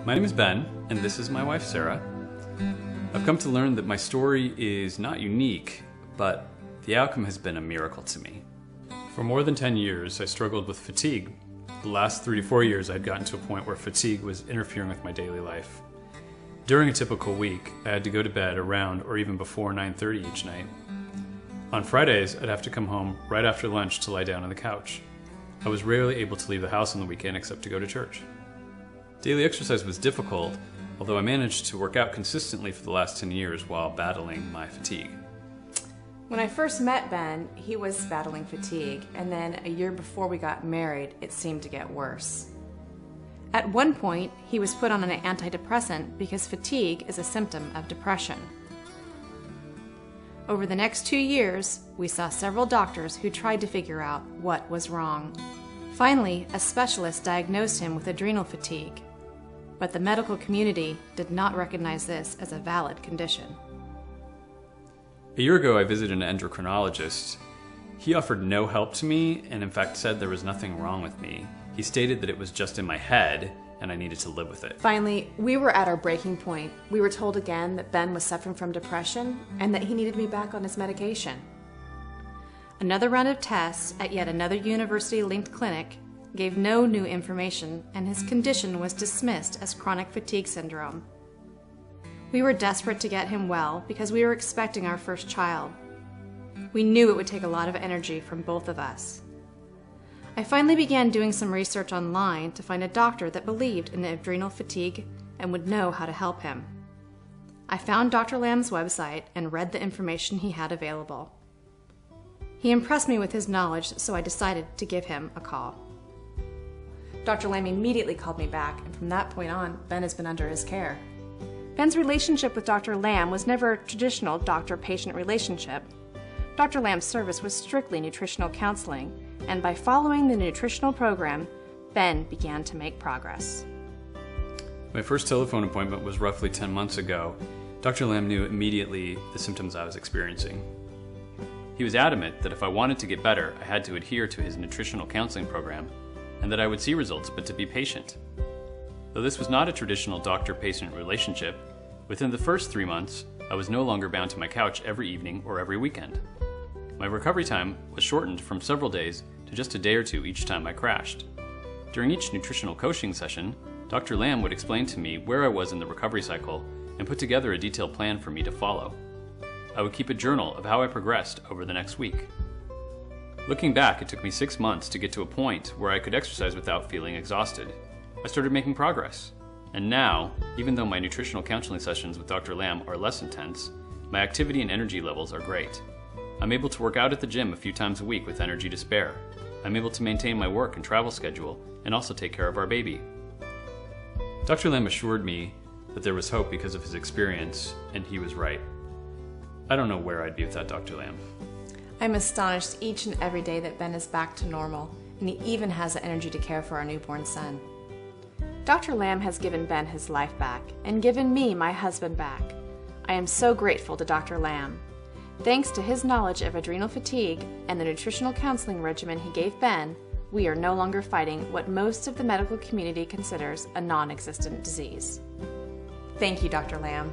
My name is Ben, and this is my wife, Sarah. I've come to learn that my story is not unique, but the outcome has been a miracle to me. For more than 10 years, I struggled with fatigue. The last 3 to 4 years, I'd gotten to a point where fatigue was interfering with my daily life. During a typical week, I had to go to bed around or even before 9:30 each night. On Fridays, I'd have to come home right after lunch to lie down on the couch. I was rarely able to leave the house on the weekend except to go to church. Daily exercise was difficult, although I managed to work out consistently for the last 10 years while battling my fatigue. When I first met Ben, he was battling fatigue, and then a year before we got married, it seemed to get worse. At one point, he was put on an antidepressant because fatigue is a symptom of depression. Over the next 2 years, we saw several doctors who tried to figure out what was wrong. Finally, a specialist diagnosed him with adrenal fatigue, but the medical community did not recognize this as a valid condition. A year ago, I visited an endocrinologist. He offered no help to me and in fact said there was nothing wrong with me. He stated that it was just in my head and I needed to live with it. Finally, we were at our breaking point. We were told again that Ben was suffering from depression and that he needed me back on his medication. Another round of tests at yet another university-linked clinic gave no new information, and his condition was dismissed as chronic fatigue syndrome. We were desperate to get him well because we were expecting our first child. We knew it would take a lot of energy from both of us. I finally began doing some research online to find a doctor that believed in adrenal fatigue and would know how to help him. I found Dr. Lam's website and read the information he had available. He impressed me with his knowledge, so I decided to give him a call. Dr. Lam immediately called me back, and from that point on, Ben has been under his care. Ben's relationship with Dr. Lam was never a traditional doctor-patient relationship. Dr. Lam's service was strictly nutritional counseling, and by following the nutritional program, Ben began to make progress. My first telephone appointment was roughly 10 months ago. Dr. Lam knew immediately the symptoms I was experiencing. He was adamant that if I wanted to get better, I had to adhere to his nutritional counseling program, and that I would see results, but to be patient. Though this was not a traditional doctor-patient relationship, within the first 3 months, I was no longer bound to my couch every evening or every weekend. My recovery time was shortened from several days to just a day or two each time I crashed. During each nutritional coaching session, Dr. Lam would explain to me where I was in the recovery cycle and put together a detailed plan for me to follow. I would keep a journal of how I progressed over the next week. Looking back, it took me 6 months to get to a point where I could exercise without feeling exhausted. I started making progress. And now, even though my nutritional counseling sessions with Dr. Lam are less intense, my activity and energy levels are great. I'm able to work out at the gym a few times a week with energy to spare. I'm able to maintain my work and travel schedule and also take care of our baby. Dr. Lam assured me that there was hope because of his experience, and he was right. I don't know where I'd be without Dr. Lam. I'm astonished each and every day that Ben is back to normal, and he even has the energy to care for our newborn son. Dr. Lam has given Ben his life back, and given me my husband back. I am so grateful to Dr. Lam. Thanks to his knowledge of adrenal fatigue and the nutritional counseling regimen he gave Ben, we are no longer fighting what most of the medical community considers a non-existent disease. Thank you, Dr. Lam.